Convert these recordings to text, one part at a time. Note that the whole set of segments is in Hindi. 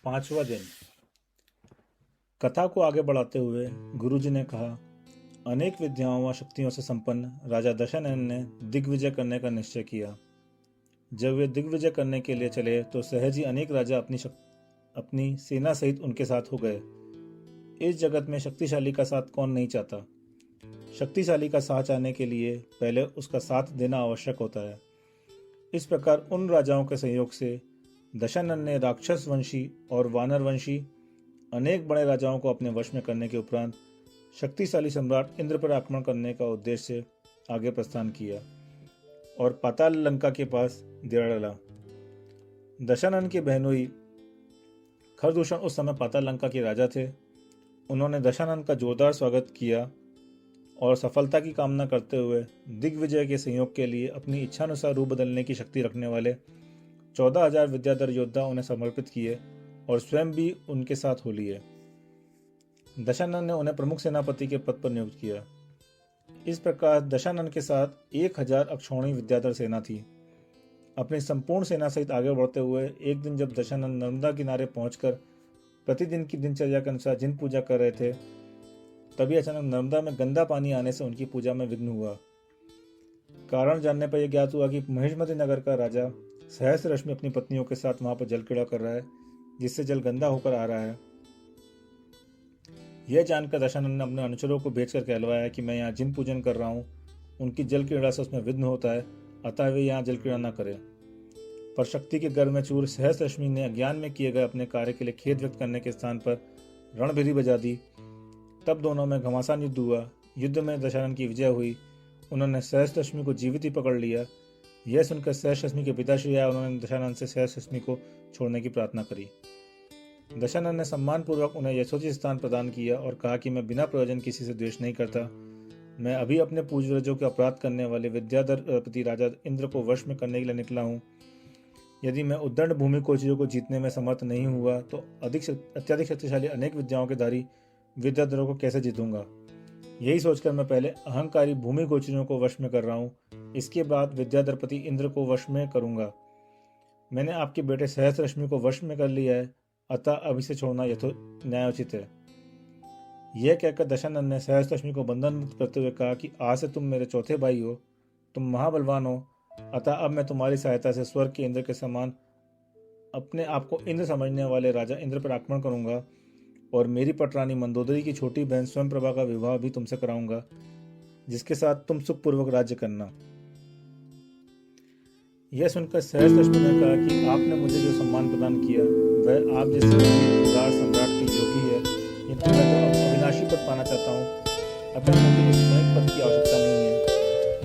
पांचवा दिन। कथा को आगे बढ़ाते हुए गुरुजी ने कहा, अनेक विद्याओं व शक्तियों से संपन्न राजा दशानन ने दिग्विजय करने का निश्चय किया। जब वे दिग्विजय करने के लिए चले तो सहज ही अनेक राजा अपनी सेना सहित उनके साथ हो गए। इस जगत में शक्तिशाली का साथ कौन नहीं चाहता। शक्तिशाली का साथ चाहने के लिए पहले उसका साथ देना आवश्यक होता है। इस प्रकार उन राजाओं के सहयोग से दशानन ने राक्षस वंशी और वानर वंशी अनेक बड़े राजाओं को अपने वश में करने के उपरांत शक्तिशाली सम्राट इंद्र पर आक्रमण करने का उद्देश्य से आगे प्रस्थान किया और पाताल लंका के पास डेरा डाला। दशानन के बहनोई खरदूषण उस समय पाताल लंका के राजा थे। उन्होंने दशानन का जोरदार स्वागत किया और सफलता की कामना करते हुए दिग्विजय के संयोग के लिए अपनी इच्छानुसार रूप बदलने की शक्ति रखने वाले 14,000 विद्याधर योद्धा उन्हें समर्पित किए और स्वयं भी उनके साथ हो लिए। दशानन ने उन्हें प्रमुख सेनापति के पद पर नियुक्त किया। इस प्रकार दशानन के साथ 1,000 अक्षौणी विद्याधर सेना थी। अपनी संपूर्ण सेना सहित आगे बढ़ते हुए एक दिन जब दशानन नर्मदा किनारे पहुंचकर प्रतिदिन की दिनचर्या के अनुसार जिन पूजा कर रहे थे, तभी अचानक नर्मदा में गंदा पानी आने से उनकी पूजा में विघ्न हुआ। कारण जानने पर यह ज्ञात हुआ कि महिष्मति नगर का राजा सहस्त्र रश्मि अपनी पत्नियों के साथ वहां पर जल क्रीड़ा कर रहा है, जिससे जल गंदा होकर आ रहा है। यह जानकर दशानन ने अपने अनुचरों को भेजकर कहलवाया कि मैं यहाँ जिन पूजन कर रहा हूँ, उनकी जल क्रीड़ा से उसमें विघ्न होता है, अतः वे यहाँ जल क्रीड़ा न करें। पर शक्ति के गर्भ में चूर सहस्त्र रश्मि ने अज्ञान में किए गए अपने कार्य के लिए खेद व्यक्त करने के स्थान पर रणभेरी बजा दी। तब दोनों में घमासान युद्ध हुआ। युद्ध में दशानन की विजय हुई। उन्होंने सहस्त्र रश्मि को जीवित ही पकड़ लिया। यह सुनकर सहस्त्र रश्मि के पिताश्री आए। उन्होंने दशानन से सहस्त्र रश्मि को छोड़ने की प्रार्थना करी। दशानन ने सम्मानपूर्वक उन्हें यथोचित स्थान प्रदान किया और कहा कि मैं बिना प्रयोजन किसी से द्वेष नहीं करता। मैं अभी अपने पूर्वजों के अपराध करने वाले विद्याधरपति राजा इंद्र को वश में करने के लिए निकला हूँ। यदि मैं उद्दंड भूमि कोचरियों को जीतने में समर्थ नहीं हुआ तो अत्यधिक शक्तिशाली अनेक विद्याओं के धारी विद्याधरों को कैसे जीतूंगा। यही सोचकर मैं पहले अहंकारी भूमि गोचरियों को वश में कर रहा हूँ, इसके बाद विद्याधरपति इंद्र को वश में करूंगा। मैंने आपके बेटे सहस्त्र रश्मि को वश में कर लिया है, अतः अभी से छोड़ना न्यायोचित है। यह कहकर दशानन ने सहस्त्र रश्मि को बंधन मुक्त करते हुए कहा कि आज से तुम मेरे चौथे भाई हो, तुम महाबलवान हो, अतः अब मैं तुम्हारी सहायता से स्वर्ग के इंद्र के समान अपने आप को इंद्र समझने वाले राजा इंद्र पर आक्रमण करूंगा और मेरी पटरानी मंदोदरी की छोटी बहन स्वयं प्रभा का विवाह भी तुमसे कराऊंगा, जिसके साथ तुम सुखपूर्वक राज्य करना। यह सुनकर सहस्त्र रश्मि ने कहा कि आपने मुझे जो सम्मान प्रदान किया वह आप जैसे उदार सम्राट की योगी है, किंतु मैं तो अविनाशी पद पाना चाहता हूँ। अपने मुझे एक स्वयं पद की आवश्यकता नहीं है।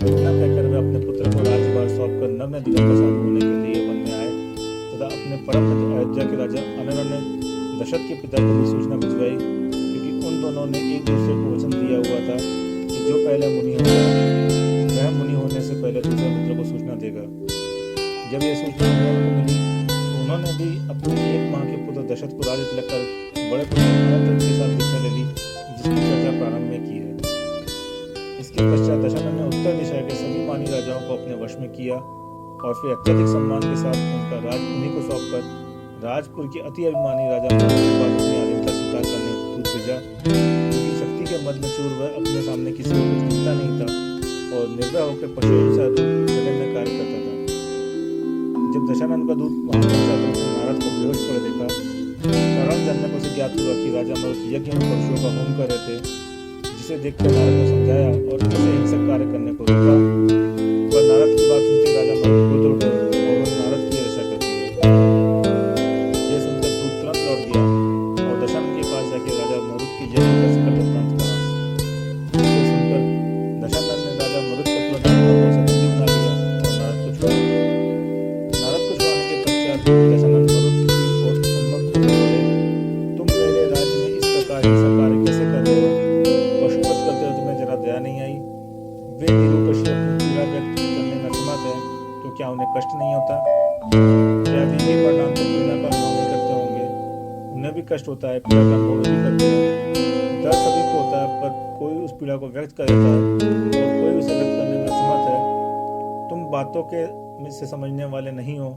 इतना कहकर वे अपने पुत्र को राज्यभार सौंपकर नव दिगंत का साधु होने के लिए वन में आए तथा अपने परम मित्र अयोध्या के राजा अनिरुद्ध ने दशरथ के पिता को भी सूचना भिजवाई, क्योंकि उन दोनों ने एक दूसरे को वचन दिया हुआ था कि जो पहले मुनि होगा वह मुनि होने से पहले दूसरे मित्र को सूचना देगा। जब यह सूचना उनको मिली तो उन्होंने भी अपने एक माह के पुत्र दशरथ को राज्य तिलक कर बड़े पुत्र अनिरुद्ध के साथ दीक्षा ले ली, जिसकी चर्चा प्रारंभ में की है। इसके पश्चात दशानन ने उत्तर दिशा के सभी मानी राजाओं को अपने वश में किया और फिर अत्यधिक सम्मान के साथ उनका राज उन्हीं को सौंपकर राजपुर के अति अभिमानी राजा के पास अपनी आधिपत्य स्वीकार करने दूत भेजा, क्योंकि शक्ति के मद में चूर वह अपने सामने किसी को कुछ दिखता नहीं था और निर्भय होकर पशु अनुसार जगन में कार्य करता था। जब दशानन का दूत वहां पहुंचा तो उसने नारद को बेहोश पड़े देखा। कारण जानने पर उसे ज्ञात हुआ कि राजा मरुत यज्ञ में पशुओं का होम कर रहे थे, जिसे देखकर नारद ने समझाया और उसे हिंसक कार्य करने को रोका। पर नारद की बात सुनते राजा मरुत क्रोध हो गए और उन्होंने नारद की रक्षा कर दी। यह सुनकर दूत तुरंत लौट गया और दशानन के पास जाकर राजा मरुत की यज्ञ का सकल वृत्तांत कहा। यह सुनकर दशानन ने राजा मरुत को तुरंत हाथों से बंदी बना लिया और नारद को छोड़ा। नारद को छुड़ाने के पश्चात दशानन मरुत की ओर उन्मुख होकर बोले, तुम मेरे राज्य में इस प्रकार हिंसा कार्य कैसे कर रहे हो? पशुवध करते हो, तुम्हें जरा दया नहीं आई? वे निरूपशी अपनी पीड़ा व्यक्त करने में असमर्थ है, तो क्या उन्हें कष्ट नहीं होता? क्या वे ये परिणाम को पीड़ा का अनुभव नहीं करते होंगे? उन्हें भी कष्ट होता है, पीड़ा का अनुभव भी करते हैं। दर्द सभी को होता है, पर कोई उस पीड़ा को व्यक्त कर देता है और कोई उसे व्यक्त करने में असमर्थ है। तुम बातों के से समझने वाले नहीं हो,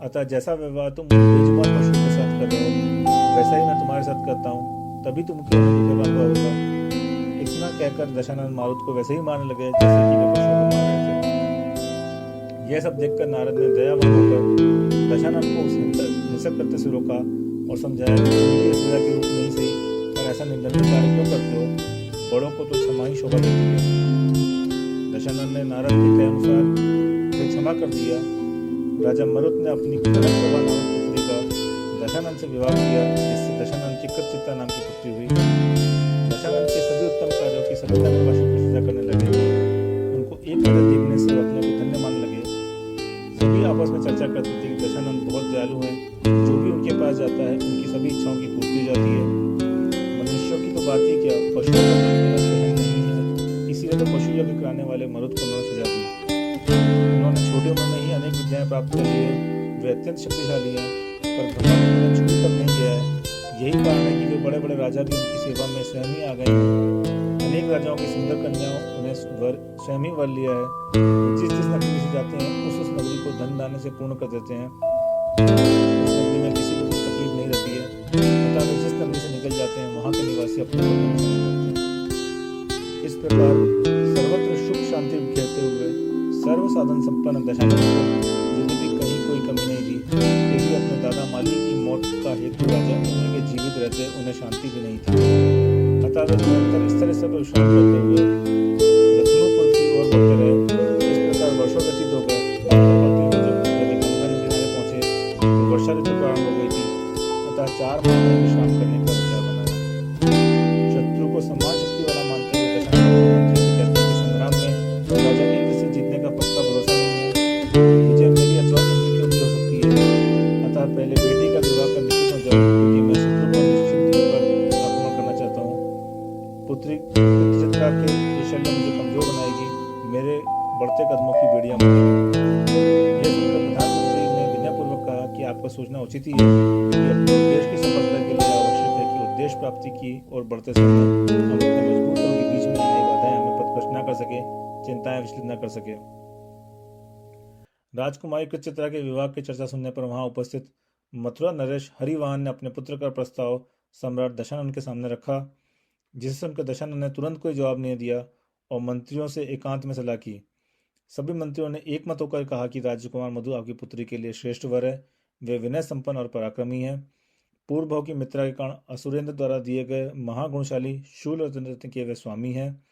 अतः जैसा व्यवहार तुम बेजुबान पशु के साथ कर रहे हो वैसा ही मैं तुम्हारे साथ करता हूँ, तभी तुमको दुख का अनुभव होगा। इतना कहकर दशानन मारुत को वैसे ही मारने लगे जैसे कि वे पशुओं को मार रहे थे। यह सब देखकर नारद ने दयावान होकर दशानन को उस हिंसक करते से रोका और समझाया कि तुम भी इस प्रजा के रूप में ही सही, पर ऐसा निंदनीय कार्य क्यों करते हो? बड़ों को तो क्षमा ही शोभा देती है। दशानन ने नारद के कहे अनुसार उसे क्षमा कर दिया। राजा मरुत ने अपनी कनकप्रभा नामक पुत्री का दशानन से विवाह किया, जिससे दशानन की कृतचित्ता नाम की पुत्री हुई। दशानन के सभी उत्तम कार्यों की सभी नगरवासी प्रशंसा करने लगे। उनको एक नजर देखने से अपने को धन्य मानने लगे। सभी आपस में चर्चा करते थे कि दशानन बहुत दयालु हैं, जो भी उनके पास जाता है उनकी सभी इच्छाओं की पूर्ति हो जाती है। मनुष्यों की तो बात ही क्या, पशुओं का नाम लेना सहन नहीं है, इसीलिए तो पशु यज्ञ कराने वाले मरुत को उन्होंने सजा दी। उन्होंने छोटी उम्र में ही अनेक विद्याएं प्राप्त कर ली है। वे अत्यंत शक्तिशाली हैं, पर ब्रह्मा ने उन्हें छू तक नहीं गया है। यही कारण है कि वे बड़े बड़े राजा भी उनकी सेवा में स्वयं ही आ गए हैं। अनेक राजाओं की सुंदर कन्याओं उन्हें स्वयं ही वर लिया है। जिस नगरी से जाते हैं उस नगरी को धन दाने से पूर्ण कर देते हैं। उस नगरी में किसी को कुछ तकलीफ नहीं रहती है, अतः वे जिस नगरी से निकल जाते हैं वहाँ के निवासी अपने को नहीं समझते हैं। इस प्रकार सर्वत्र सुख शांति बिखेरते हुए सर्व साधन संपन्न दशानन को यद्यपि कहीं कोई कमी नहीं थी, फिर भी अपने दादा माली की मौत का हेतु राजा इंद्र के जीवित रहते उन्हें शांति भी नहीं थी। अतः वे निरंतर इस तरह से परिश्रम करते हुए रत्नोपुर की ओर बढ़ते रहे। इस प्रकार वर्षों व्यतीत हो गए। जब वे गंगा नदी किनारे पहुंचे तो वर्षा ऋतु प्रारंभ हो गई थी। अतः 4 माह में विश्राम करने का विचार बनाया। शत्रु को समान शक्ति वाला मानते हुए दशानन मंत्री से कहते हैं कि संग्राम में राजा इंद्र से जीतने का पक्का भरोसा नहीं है। विजय मेरी अथवा इंद्र की भी हो सकती है। अतः पहले बेटी का विवाह कर निश्चित हो जाओ, क्योंकि मैं शत्रु पर निश्चित होकर आक्रमण करना चाहता हूँ। पुत्री चित्रा के ये शल्य मुझे कमजोर बनाएगी, मेरे बढ़ते कदमों की बेड़ियां मारेगी। यह सुनकर प्रधानमंत्री ने विनयपूर्वक कहा कि आपका सोचना उचित ही है, क्योंकि अपने उद्देश्य की सफलता के लिए आवश्यक है कि उद्देश्य प्राप्ति की और बढ़ते समय हम अपने मजबूतों के बीच में आई बाधाएं हमें पथभ्रष्ट न कर सके, चिंताएं विचलित न कर सके। राजकुमारी कृतचित्रा के विवाह की चर्चा सुनने पर वहां उपस्थित मथुरा नरेश हरिवाहन ने अपने पुत्र का प्रस्ताव सम्राट दशानन के सामने रखा, जिसे सुनकर दशानन ने तुरंत कोई जवाब नहीं दिया और मंत्रियों से एकांत में सलाह की। सभी मंत्रियों ने एक मत होकर कहा कि राजकुमार मधु आपकी पुत्री के लिए श्रेष्ठ वर है। वे विनय संपन्न और पराक्रमी है। पूर्व भाव की मित्रा के कारण असुरेंद्र द्वारा दिए गए महागुणशाली शूल रत्न के वे स्वामी हैं।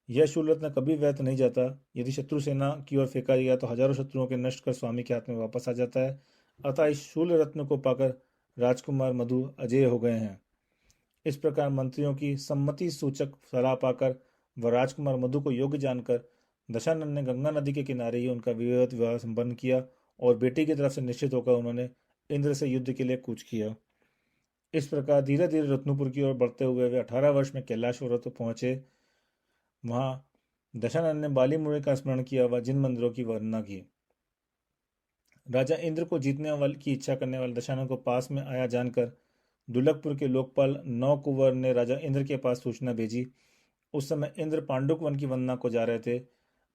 यह शूल रत्न कभी व्यर्थ नहीं जाता। यदि शत्रु सेना की ओर फेंका गया तो हजारों शत्रुओं के नष्ट कर स्वामी के हाथ में वापस आ जाता है। अतः इस शूल रत्न को पाकर राजकुमार मधु अजेय हो गए हैं। इस प्रकार मंत्रियों की सम्मति सूचक सलाह पाकर व राजकुमार मधु को योग्य जानकर दशानन ने गंगा नदी के किनारे ही उनका विवाह संपन्न किया और बेटी की तरफ से निश्चित होकर उन्होंने इंद्र से युद्ध के लिए कूच किया। इस प्रकार धीरे धीरे रत्नपुर की ओर बढ़ते हुए वे 18 वर्ष में कैलाश पर्वत पहुंचे। वहां दशानन ने बाली मुनि का स्मरण किया व जिन मंदिरों की वर्णना की। राजा इंद्र को जीतने वाले की इच्छा करने वाले दशानन को पास में आया जानकर दुलकपुर के लोकपाल नौकुंवर ने राजा इंद्र के पास सूचना भेजी। उस समय इंद्र पांडुक वन की वंदना को जा रहे थे।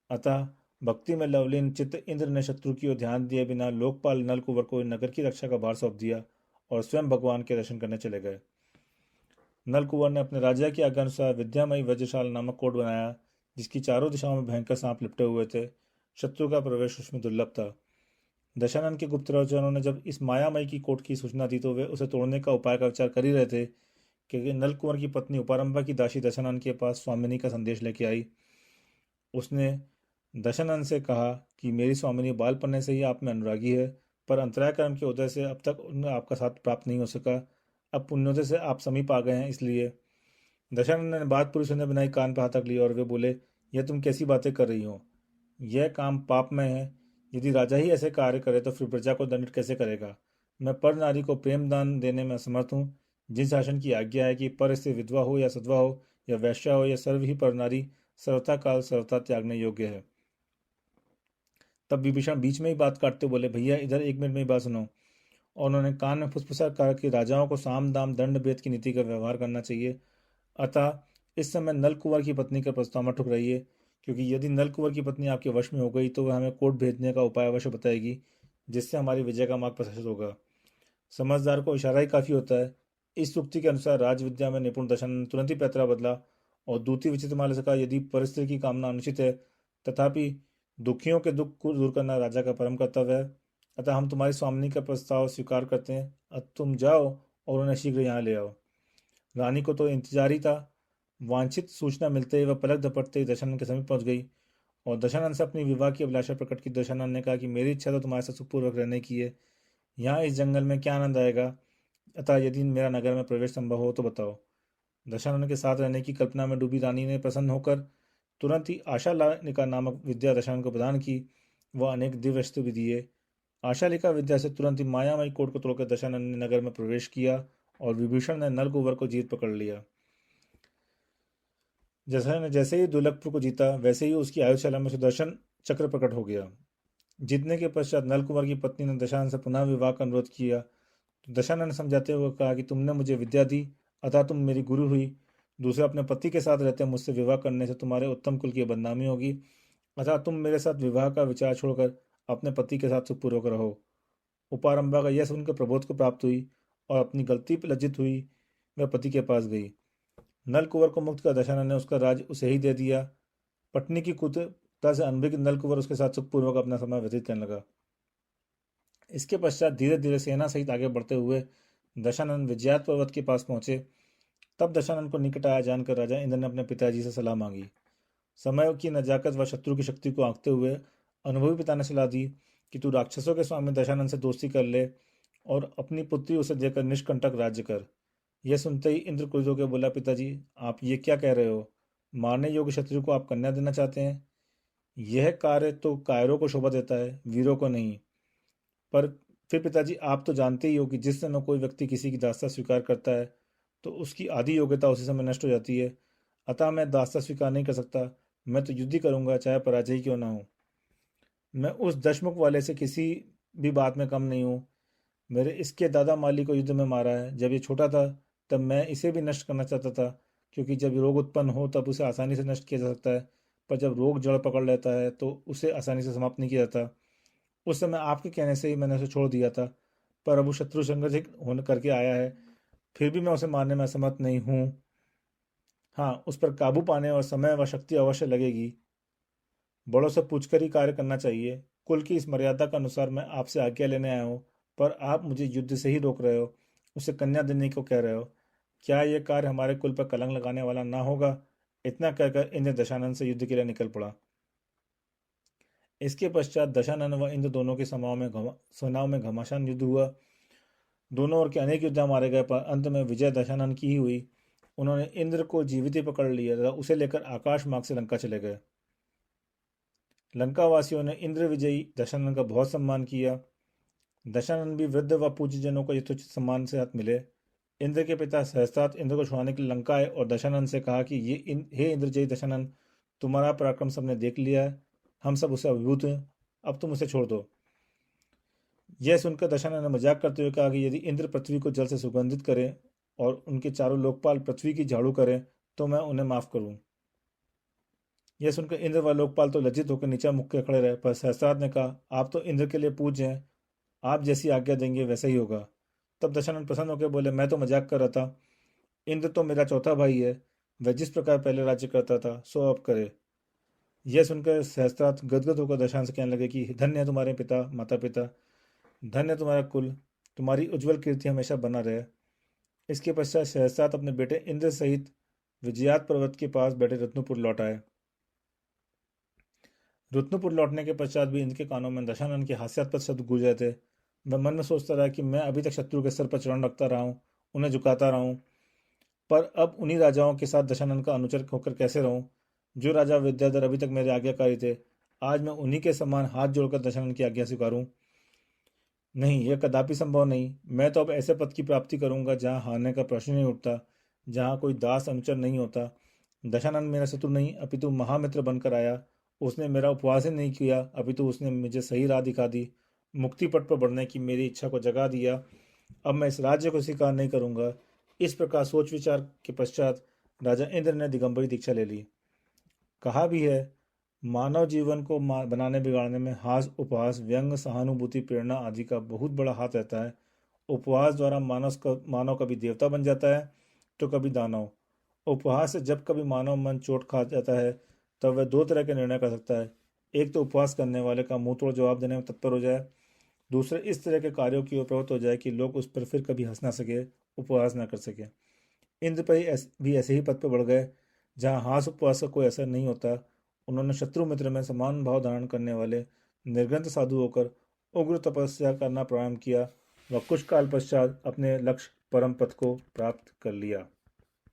अतः भक्ति में लवलीन चित्त इंद्र ने शत्रु की ओर ध्यान दिए बिना लोकपाल नलकुंवर को नगर की रक्षा का भार सौंप दिया और स्वयं भगवान के दर्शन करने चले गए। नलकुंवर ने अपने राजा की आज्ञा अनुसार विद्यामयी वज्रशाल नामक कोट बनाया, जिसकी चारों दिशाओं में भयंकर सांप लिपटे हुए थे। शत्रु का प्रवेश उसमें दुर्लभ था। दशानन के गुप्तचरों ने जब इस मायामयी की कोट की सूचना दी तो वे उसे तोड़ने का उपाय का विचार कर ही रहे थे, क्योंकि नलकुंवर की पत्नी उपारंभा की दासी दशानन के पास स्वामिनी का संदेश लेके आई। उसने दशानन से कहा कि मेरी स्वामिनी बालपन से ही आप में अनुरागी है, पर अंतराय कर्म के उदय से अब तक उन्हें आपका साथ प्राप्त नहीं हो सका। अब पुण्योदय से आप समीप आ गए हैं, इसलिए। दशानन ने बात पूरी सुने बिना ही कान पर हाथ रख लिया और वे बोले, यह तुम कैसी बातें कर रही हो? यह काम पापमय है। यदि राजा ही ऐसे कार्य करे तो फिर प्रजा को दंडित कैसे करेगा? मैं पर नारी को प्रेम दान देने में असमर्थ हूँ। जिस शासन की आज्ञा है कि पर से विधवा हो या सधवा हो या वैश्या हो या सर्व ही पर नारी सर्वथा काल सर्वथा त्यागने योग्य है। तब विभीषण बीच में ही बात काटते बोले, भैया इधर 1 मिनट में ही बात सुनो। और उन्होंने कान में फुसफुसा कहा कि राजाओं को साम दाम दंड भेद की नीति का व्यवहार करना चाहिए। अतः इस समय नलकुंवर की पत्नी का प्रस्ताव मत ठुकराइए, क्योंकि यदि नलकुंवर की पत्नी आपके वश में हो गई तो वह हमें कोर्ट भेजने का उपाय अवश्य बताएगी, जिससे हमारी विजय का मार्ग प्रशस्त होगा। समझदार को इशारा ही काफी होता है। इस युक्ति के अनुसार राजविद्या में निपुण दशानन ने तुरंत ही पैतरा बदला और दूती विचित्रमाला से कहा, यदि परिस्थिति की कामना अनुचित है तथापि दुखियों के दुख को दूर करना राजा का परम कर्तव्य है, अतः हम तुम्हारी स्वामिनी का प्रस्ताव स्वीकार करते हैं। अब तुम जाओ और उन्हें शीघ्र यहाँ ले आओ। रानी को तो इंतजार ही था। वांछित सूचना मिलते ही वह पलक झपटते ही दशानन के समीप पहुंच गई और दशानन से अपनी विवाह की अभिलाषा प्रकट की। दशानन ने कहा कि मेरी इच्छा तो तुम्हारे साथ सुखपूर्वक रहने की है, यहाँ इस जंगल में क्या आनंद आएगा, अतः यदि मेरा नगर में प्रवेश संभव हो तो बताओ। दशानन के साथ रहने की कल्पना में डूबी रानी ने प्रसन्न होकर तुरंत ही आशालिका नामक विद्या दशानन को प्रदान की। वह अनेक दिव्य अस्त्र भी दिए। आशालिका विद्या से तुरंत ही मायामयी कोट को तोड़कर दशानन ने नगर में प्रवेश किया और विभीषण ने नलकुंवर को जीत पकड़ लिया। जैसे ही दुर्लभपुर को जीता वैसे ही उसकी आयुशाला में सुदर्शन चक्र प्रकट हो गया। जीतने के पश्चात नलकुंवर की पत्नी ने दशानन से पुनः विवाह का अनुरोध किया तो दशानन ने समझाते हुए कहा कि तुमने मुझे विद्या दी अतः तुम मेरी गुरु हुई, दूसरे अपने पति के साथ रहते मुझसे विवाह करने से तुम्हारे उत्तम कुल की बदनामी होगी, अतः तुम मेरे साथ विवाह का विचार छोड़कर अपने पति के साथ सुखपूर्वक रहो। उपारंभा का यह सुनकर प्रबोध को प्राप्त हुई और अपनी गलती पर लज्जित हुई वह पति के पास गई। नलकुंवर को मुक्त कर दशानन ने उसका राज उसे ही दे दिया। पत्नी की कुटिलता से अनभिज्ञ नलकुंवर उसके साथ सुखपूर्वक अपना समय व्यतीत करने लगा। इसके पश्चात धीरे धीरे सेना सहित आगे बढ़ते हुए दशानन विजयात पर्वत के पास पहुंचे। तब दशानन को निकट आया जानकर राजा इंद्र ने अपने पिताजी से सलाह मांगी। समय की नजाकत व शत्रु की शक्ति को आंकते हुए अनुभवी पिता ने सलाह दी कि तू राक्षसों के स्वामी दशानन से दोस्ती कर ले और अपनी पुत्री उसे देकर निष्कंटक राज्य कर। यह सुनते ही इंद्र क्रुद्ध होकर बोला, पिताजी आप ये क्या कह रहे हो, मारने योग्य शत्रु को आप कन्या देना चाहते हैं? यह कार्य तो कायरों को शोभा देता है, वीरों को नहीं। पर फिर पिताजी आप तो जानते ही हो कि जिस समय कोई व्यक्ति किसी की दास्ता स्वीकार करता है तो उसकी आधी योग्यता उसी समय नष्ट हो जाती है, अतः मैं दास्ता स्वीकार नहीं कर सकता। मैं तो युद्ध ही करूंगा, चाहे पराजय क्यों ना हो। मैं उस दशमुख वाले से किसी भी बात में कम नहीं हूँ। मेरे इसके दादा माली को युद्ध में मारा है। जब ये छोटा था तब मैं इसे भी नष्ट करना चाहता था, क्योंकि जब रोग उत्पन्न हो तब उसे आसानी से नष्ट किया जा सकता है, पर जब रोग जड़ पकड़ लेता है तो उसे आसानी से समाप्त नहीं किया जाता। उस समय आपके कहने से ही मैंने उसे छोड़ दिया था, पर अब वो शत्रु संगठित होने करके आया है, फिर भी मैं उसे मारने में असमर्थ नहीं हूँ। हाँ, उस पर काबू पाने और समय व शक्ति अवश्य लगेगी। बड़ों से पूछकर ही कार्य करना चाहिए। कुल की इस मर्यादा के अनुसार मैं आपसे आज्ञा लेने आया हूँ, पर आप मुझे युद्ध से ही रोक रहे हो, उसे कन्या देने को कह रहे हो। क्या यह कार्य हमारे कुल पर कलंक लगाने वाला ना होगा? इतना कहकर इंद्र दशानन से युद्ध के लिए निकल पड़ा। इसके पश्चात दशानन व इंद्र दोनों के सेनाओं में घमासान युद्ध हुआ। दोनों ओर के अनेक योद्धा मारे गए, पर अंत में विजय दशानन की ही हुई। उन्होंने इंद्र को जीवित ही पकड़ लिया तथा उसे लेकर आकाश मार्ग से लंका चले गए। लंका वासियों ने इंद्र विजयी दशानन का बहुत सम्मान किया। दशानन भी वृद्ध व पूज्यजनों को यथोचित सम्मान से हाथ मिले। इंद्र के पिता सहस्त्रात इंद्र को छुड़ाने के लिए लंका आए और दशानन से कहा कि हे इंद्रजयी दशानन, तुम्हारा पराक्रम सबने देख लिया है, हम सब उसे अभिभूत हैं, अब तुम उसे छोड़ दो। यह सुनकर दशानन ने मजाक करते हुए कहा कि यदि इंद्र पृथ्वी को जल से सुगंधित करें और उनके चारों लोकपाल पृथ्वी की झाड़ू करें तो मैं उन्हें माफ करूं। यह सुनकर इंद्र व लोकपाल तो लज्जित होकर नीचा मुख के खड़े रहे, पर सहस्त्रात ने कहा, आप तो इंद्र के लिए पूज्य हैं, आप जैसी आज्ञा देंगे वैसा ही होगा। तब दशानन प्रसन्न होकर बोले, मैं तो मजाक कर रहा था, इंद्र तो मेरा चौथा भाई है, वह जिस प्रकार पहले राज्य करता था सो अब करे। यह सुनकर सहस्त्रात गदगद होकर दशानन से कहने लगे कि धन्य है तुम्हारे पिता माता पिता, धन्य तुम्हारा कुल, तुम्हारी उज्जवल कीर्ति हमेशा बना रहे। इसके पश्चात सहस्त्रात अपने बेटे इंद्र सहित विजयात पर्वत के पास बैठे रत्नपुर लौट आए। रत्नपुर लौटने के पश्चात भी इंद्र के कानों में दशानन के हास्यास्पद शब्द गूंज रहे थे। वह मन में सोचता रहा कि मैं अभी तक शत्रु के सर पर चरण रखता रहा हूँ, उन्हें झुकाता रहा हूँ, पर अब उन्हीं राजाओं के साथ दशानन का अनुचर होकर कैसे रहूं? जो राजा विद्याधर अभी तक मेरे आज्ञाकारी थे, आज मैं उन्हीं के समान हाथ जोड़कर दशानन की आज्ञा स्वीकारूं? नहीं, यह कदापि संभव नहीं। मैं तो अब ऐसे पद की प्राप्ति करूंगा जहां हारने का प्रश्न नहीं उठता, जहां कोई दास अनुचर नहीं होता। दशानन मेरा शत्रु नहीं अपितु महामित्र बनकर आया। उसने मेरा उपवास ही नहीं किया अपितु उसने मुझे सही राह दिखा दी, मुक्ति पथ पर बढ़ने की मेरी इच्छा को जगा दिया। अब मैं इस राज्य को स्वीकार नहीं करूंगा। इस प्रकार सोच विचार के पश्चात राजा इंद्र ने दिगंबरी दीक्षा ले ली। कहा भी है, मानव जीवन को बनाने बिगाड़ने में हास उपहास व्यंग सहानुभूति प्रेरणा आदि का बहुत बड़ा हाथ रहता है, उपवास द्वारा मानव कभी देवता बन जाता है तो कभी दानव। उपवास से जब कभी मानव मन चोट खा जाता है तब वह दो तरह के निर्णय कर सकता है। एक तो उपवास करने वाले का मुंह तोड़ जवाब देने में तत्पर हो जाए, दूसरे इस तरह के कार्यों की ओर प्रवृत्त हो जाए कि लोग उस पर फिर कभी हंस ना सके, उपवास ना कर सके। इंद्रपति भी ऐसे ही पद पर बढ़ गए। जहाँ हास उपवास का कोई असर नहीं होता, उन्होंने शत्रु मित्र में समान भाव धारण करने वाले निर्ग्रंथ साधु होकर उग्र तपस्या करना प्रारंभ किया व कुछ काल पश्चात अपने लक्ष्य परम पद को प्राप्त कर लिया।